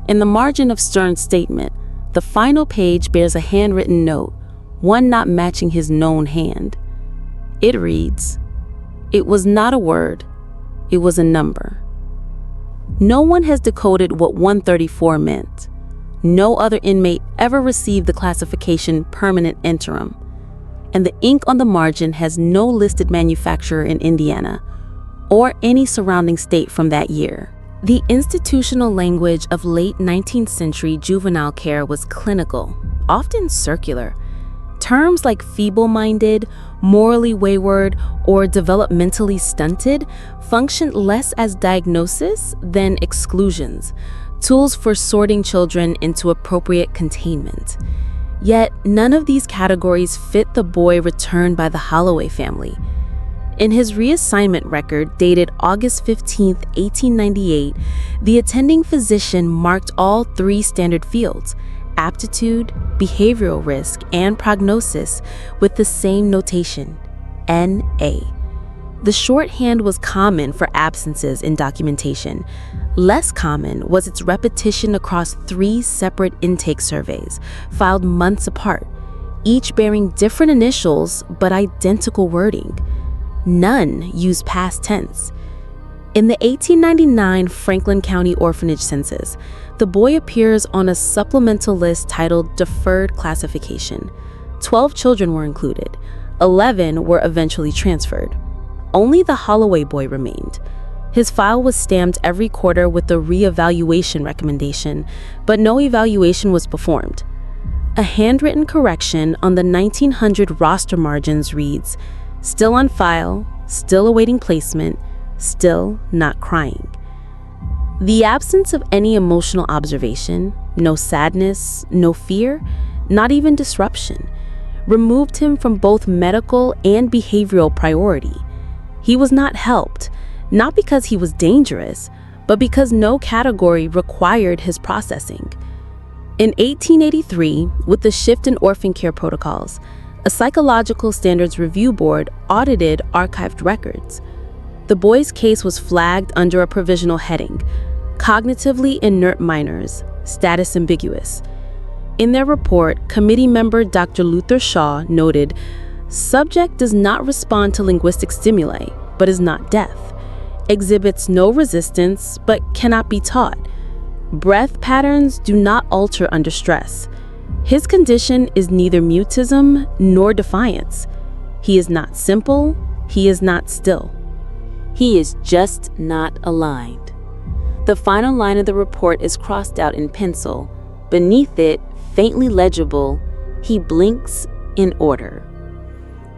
Speaker 3: In the margin of Stern's statement, the final page bears a handwritten note, one not matching his known hand. It reads, "It was not a word, it was a number." No one has decoded what 134 meant. No other inmate ever received the classification permanent interim. And the ink on the margin has no listed manufacturer in Indiana or any surrounding state from that year.
Speaker 1: The institutional language of late 19th century juvenile care was clinical, often circular. Terms like feeble-minded, morally wayward, or developmentally stunted functioned less as diagnosis than exclusions, tools for sorting children into appropriate containment. Yet none of these categories fit the boy returned by the Holloway family. In his reassignment record dated August 15, 1898, the attending physician marked all 3 standard fields, aptitude, behavioral risk, and prognosis, with the same notation, NA. The shorthand was common for absences in documentation. Less common was its repetition across 3 separate intake surveys, filed months apart, each bearing different initials but identical wording. None used past tense. In the 1899 Franklin County Orphanage Census, the boy appears on a supplemental list titled Deferred Classification. 12 children were included. 11 were eventually transferred. Only the Holloway boy remained. His file was stamped every quarter with a reevaluation recommendation, but no evaluation was performed. A handwritten correction on the 1900 roster margins reads, "Still on file, still awaiting placement, still not crying." The absence of any emotional observation, no sadness, no fear, not even disruption, removed him from both medical and behavioral priority. He was not helped, not because he was dangerous, but because no category required his processing. In 1883, with the shift in orphan care protocols, a psychological standards review board audited archived records. The boy's case was flagged under a provisional heading, Cognitively Inert Minors, Status Ambiguous. In their report, committee member Dr. Luther Shaw noted, Subject does not respond to linguistic stimuli, but is not deaf. Exhibits no resistance, but cannot be taught. Breath patterns do not alter under stress. His condition is neither mutism nor defiance. He is not simple, he is not still.
Speaker 3: He is just not aligned. The final line of the report is crossed out in pencil. Beneath it, faintly legible, he blinks in order.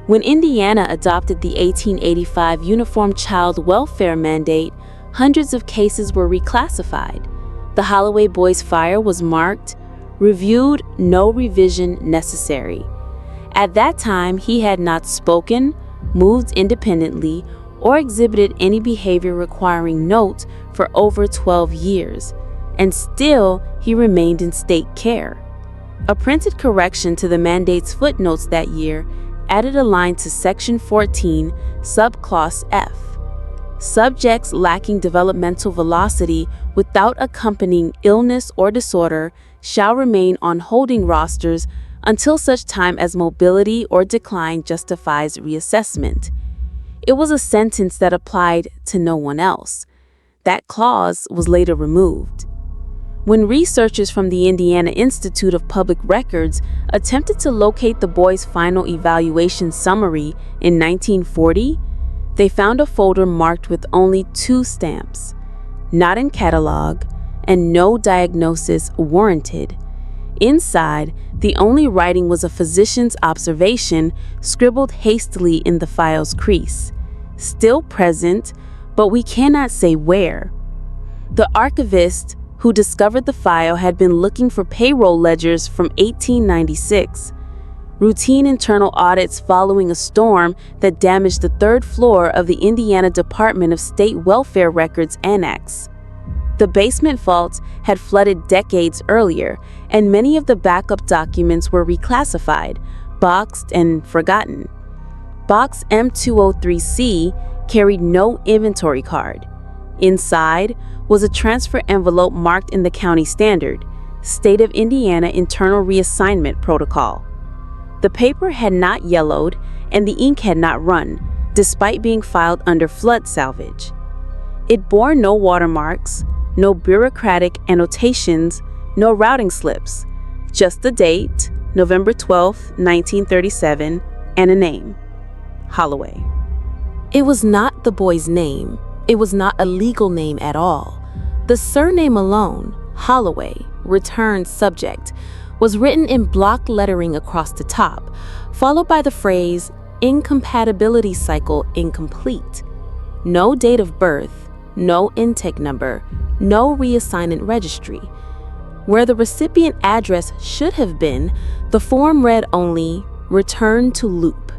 Speaker 3: When Indiana adopted the 1885 Uniform Child Welfare Mandate, hundreds of cases were reclassified. The Holloway boys' fire was marked, reviewed, no revision necessary. At that time, he had not spoken, moved independently, or exhibited any behavior requiring note for over 12 years, and still he remained in state care. A printed correction to the mandate's footnotes that year added a line to Section 14, Subclause F. Subjects lacking developmental velocity without accompanying illness or disorder shall remain on holding rosters until such time as mobility or decline justifies reassessment. It was a sentence that applied to no one else. That clause was later removed. When researchers from the Indiana Institute of Public Records attempted to locate the boys' final evaluation summary in 1940, they found a folder marked with only 2 stamps, not in catalog, and no diagnosis warranted. Inside, the only writing was a physician's observation scribbled hastily in the file's crease. Still present, but we cannot say where. The archivist who discovered the file had been looking for payroll ledgers from 1896. Routine internal audits following a storm that damaged the 3rd floor of the Indiana Department of State Welfare Records Annex. The basement vault had flooded decades earlier, and many of the backup documents were reclassified, boxed, and forgotten. Box M203C carried no inventory card. Inside was a transfer envelope marked in the county standard, State of Indiana Internal Reassignment Protocol. The paper had not yellowed and the ink had not run, despite being filed under flood salvage. It bore no watermarks, no bureaucratic annotations, no routing slips, just the date, November 12, 1937, and a name, Holloway.
Speaker 1: It was not the boy's name. It was not a legal name at all. The surname alone, Holloway, returned subject, was written in block lettering across the top, followed by the phrase, incompatibility cycle incomplete. No date of birth, no intake number, no reassignment registry. Where the recipient address should have been, the form read only, return to loop.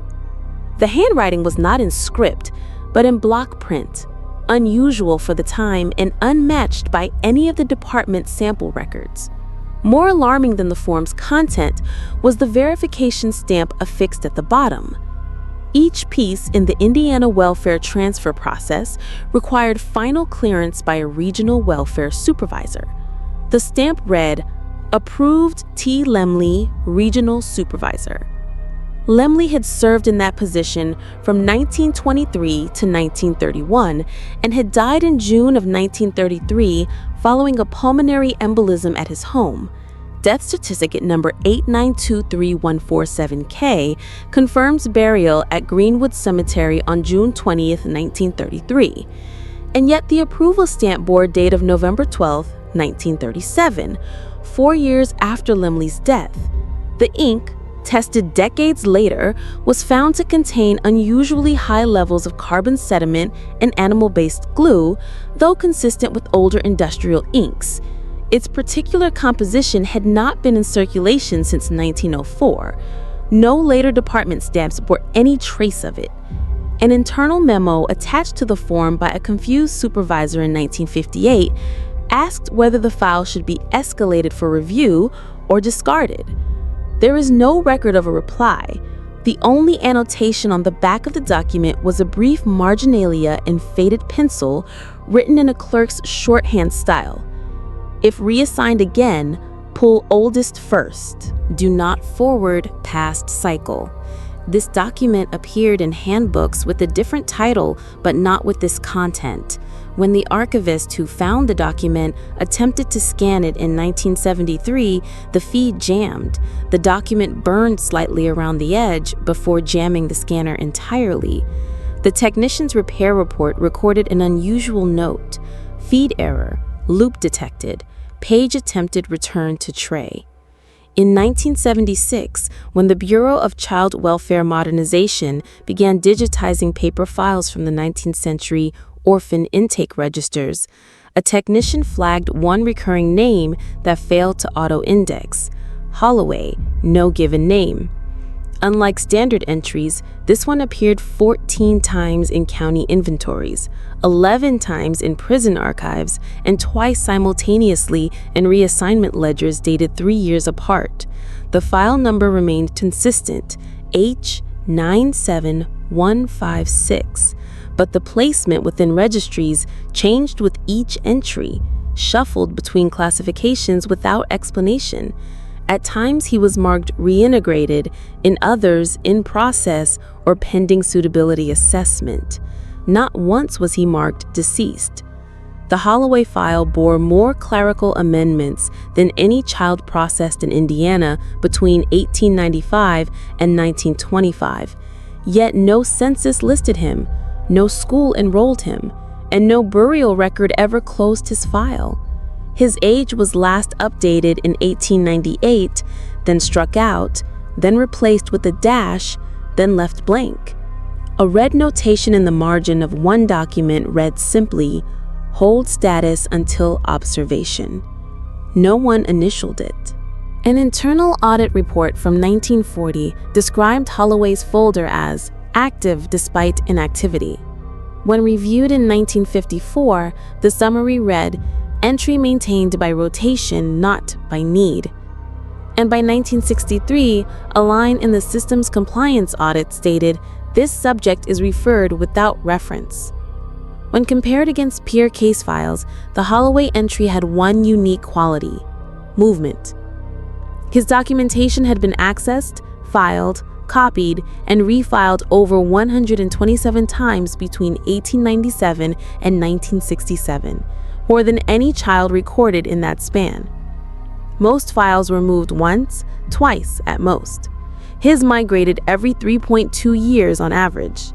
Speaker 1: The handwriting was not in script, but in block print, unusual for the time and unmatched by any of the department's sample records. More alarming than the form's content was the verification stamp affixed at the bottom. Each piece in the Indiana welfare transfer process required final clearance by a regional welfare supervisor. The stamp read, Approved T. Lemley, Regional Supervisor. Lemley had served in that position from 1923 to 1931 and had died in June of 1933 following a pulmonary embolism at his home. Death certificate number 8923147K confirms burial at Greenwood Cemetery on June 20, 1933. And yet the approval stamp bore date of November 12, 1937, 4 years after Lemley's death. The ink, tested decades later, was found to contain unusually high levels of carbon sediment and animal-based glue, though consistent with older industrial inks. Its particular composition had not been in circulation since 1904. No later department stamps bore any trace of it. An internal memo attached to the form by a confused supervisor in 1958 asked whether the file should be escalated for review or discarded. There is no record of a reply. The only annotation on the back of the document was a brief marginalia in faded pencil written in a clerk's shorthand style. If reassigned again, pull oldest first. Do not forward past cycle.
Speaker 2: This document appeared in handbooks with a different title, but not with this content. When the archivist who found the document attempted to scan it in 1973, the feed jammed. The document burned slightly around the edge before jamming the scanner entirely. The technician's repair report recorded an unusual note: feed error, loop detected, page attempted return to tray. In 1976, when the Bureau of Child Welfare Modernization began digitizing paper files from the 19th century orphan intake registers, a technician flagged one recurring name that failed to auto-index: Holloway, no given name. Unlike standard entries, this one appeared 14 times in county inventories, 11 times in prison archives, and twice simultaneously in reassignment ledgers dated 3 years apart. The file number remained consistent, H97156, but the placement within registries changed with each entry, shuffled between classifications without explanation. At times he was marked reintegrated, in others in process or pending suitability assessment. Not once was he marked deceased. The Holloway file bore more clerical amendments than any child processed in Indiana between 1895 and 1925. Yet no census listed him, no school enrolled him, and no burial record ever closed his file. His age was last updated in 1898, then struck out, then replaced with a dash, then left blank. A red notation in the margin of one document read simply, "Hold status until observation." No one initialed it. An internal audit report from 1940 described Holloway's folder as active despite inactivity. When reviewed in 1954, the summary read, "Entry maintained by rotation, not by need." And by 1963, a line in the system's compliance audit stated, "This subject is referred without reference." When compared against peer case files, the Holloway entry had one unique quality: movement. His documentation had been accessed, filed, copied, and refiled over 127 times between 1897 and 1967. More than any child recorded in that span. Most files were moved once, twice at most. His migrated every 3.2 years on average.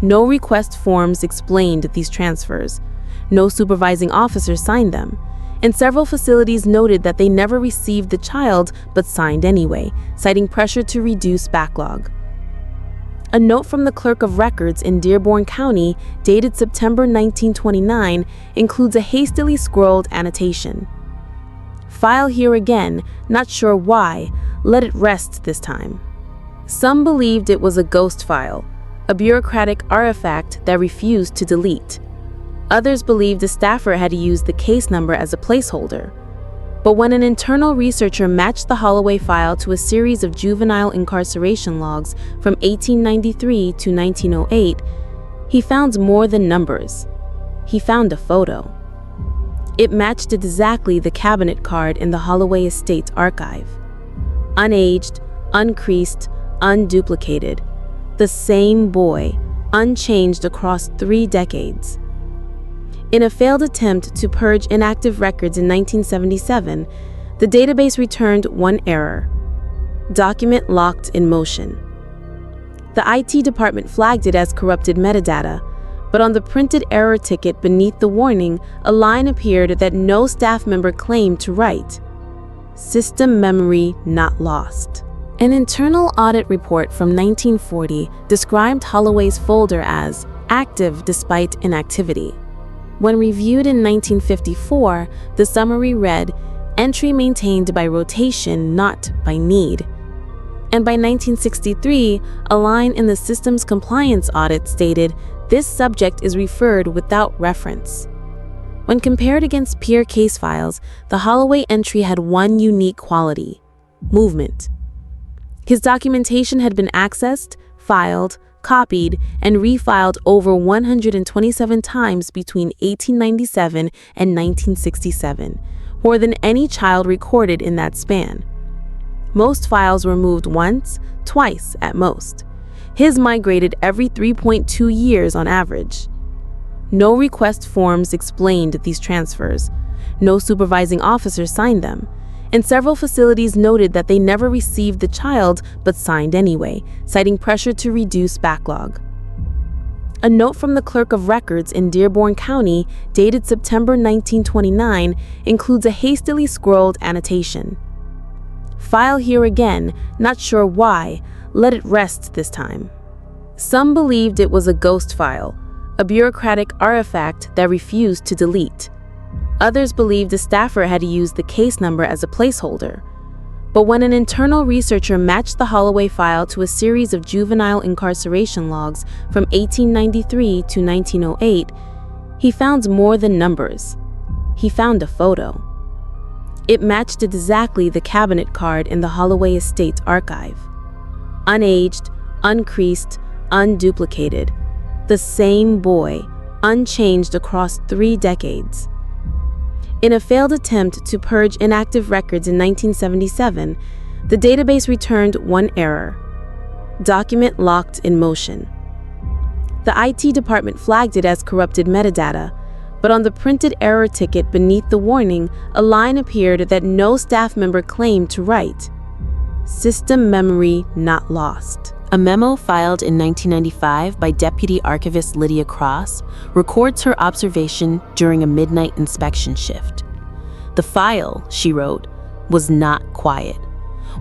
Speaker 2: No request forms explained these transfers. No supervising officer signed them. And several facilities noted that they never received the child but signed anyway, citing pressure to reduce backlog. A note from the Clerk of Records in Dearborn County, dated September 1929, includes a hastily scrawled annotation. "File here again, not sure why, let it rest this time." Some believed it was a ghost file, a bureaucratic artifact that refused to delete. Others believed the staffer had used the case number as a placeholder. But when an internal researcher matched the Holloway file to a series of juvenile incarceration logs from 1893 to 1908, he found more than numbers. He found a photo. It matched exactly the cabinet card in the Holloway Estate archive. Unaged, uncreased, unduplicated. The same boy, unchanged across 3 decades. In a failed attempt to purge inactive records in 1977, the database returned one error: document locked in motion. The IT department flagged it as corrupted metadata, but on the printed error ticket beneath the warning, a line appeared that no staff member claimed to write: "System memory not lost." An internal audit report from 1940 described Holloway's folder as active despite inactivity. When reviewed in 1954, the summary read, "Entry maintained by rotation, not by need." And by 1963, a line in the system's compliance audit stated, "This subject is referred without reference." When compared against peer case files, the Holloway entry had one unique quality: movement. His documentation had been accessed, filed, copied, and refiled over 127 times between 1897 and 1967, more than any child recorded in that span.
Speaker 1: Most files were moved once, twice at most. His migrated every 3.2 years on average. No request forms explained these transfers. No supervising officers signed them. And several facilities noted that they never received the child but signed anyway, citing pressure to reduce backlog. A note from the Clerk of Records in Dearborn County, dated September 1929, includes a hastily scrawled annotation. File here again, not sure why, let it rest this time. Some believed it was a ghost file, a bureaucratic artifact that refused to delete. Others believed a staffer had used the case number as a placeholder. But when an internal researcher matched the Holloway file to a series of juvenile incarceration logs from 1893 to 1908, he found more than numbers. He found a photo. It matched exactly the cabinet card in the Holloway Estate's archive. Unaged, uncreased, unduplicated. The same boy, unchanged across 3 decades. In a failed attempt to purge inactive records in 1977, the database returned one error: document locked in motion. The IT department flagged it as corrupted metadata, but on the printed error ticket beneath the warning, a line appeared that no staff member claimed to write. System memory not lost.
Speaker 3: A memo filed in 1995 by Deputy Archivist Lydia Cross records her observation during a midnight inspection shift. The file, she wrote, was not quiet.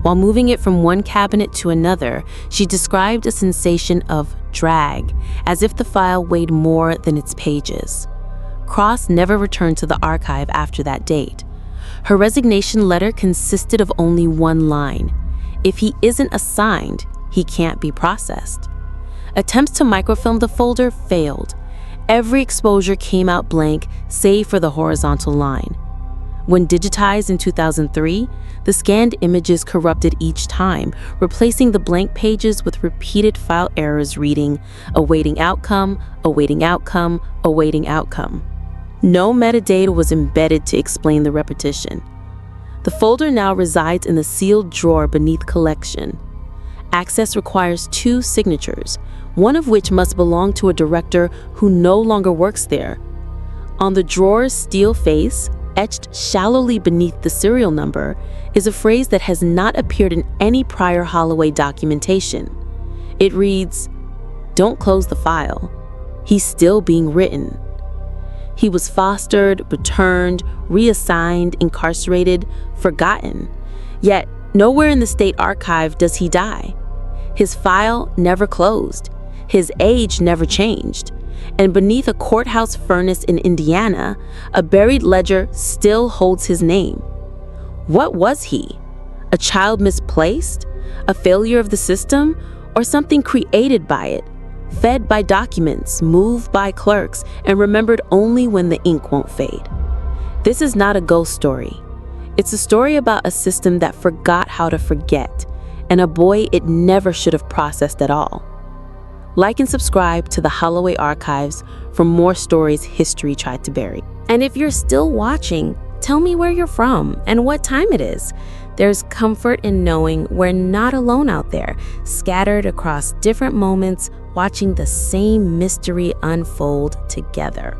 Speaker 3: While moving it from one cabinet to another, she described a sensation of drag, as if the file weighed more than its pages. Cross never returned to the archive after that date. Her resignation letter consisted of only one line: if he isn't assigned, he can't be processed. Attempts to microfilm the folder failed. Every exposure came out blank, save for the horizontal line. When digitized in 2003, the scanned images corrupted each time, replacing the blank pages with repeated file errors reading, awaiting outcome, awaiting outcome, awaiting outcome. No metadata was embedded to explain the repetition. The folder now resides in the sealed drawer beneath collection. Access requires 2 signatures, one of which must belong to a director who no longer works there. On the drawer's steel face, etched shallowly beneath the serial number, is a phrase that has not appeared in any prior Holloway documentation. It reads, "Don't close the file. He's still being written." He was fostered, returned, reassigned, incarcerated, forgotten. Yet, nowhere in the state archive does he die. His file never closed. His age never changed. And beneath a courthouse furnace in Indiana, a buried ledger still holds his name. What was he? A child misplaced? A failure of the system? Or something created by it? Fed by documents, moved by clerks, and remembered only when the ink won't fade. This is not a ghost story. It's a story about a system that forgot how to forget, and a boy it never should have processed at all. Like and subscribe to the Holloway Archives for more stories history tried to bury.
Speaker 1: And if you're still watching, tell me where you're from and what time it is. There's comfort in knowing we're not alone out there, scattered across different moments, watching the same mystery unfold together.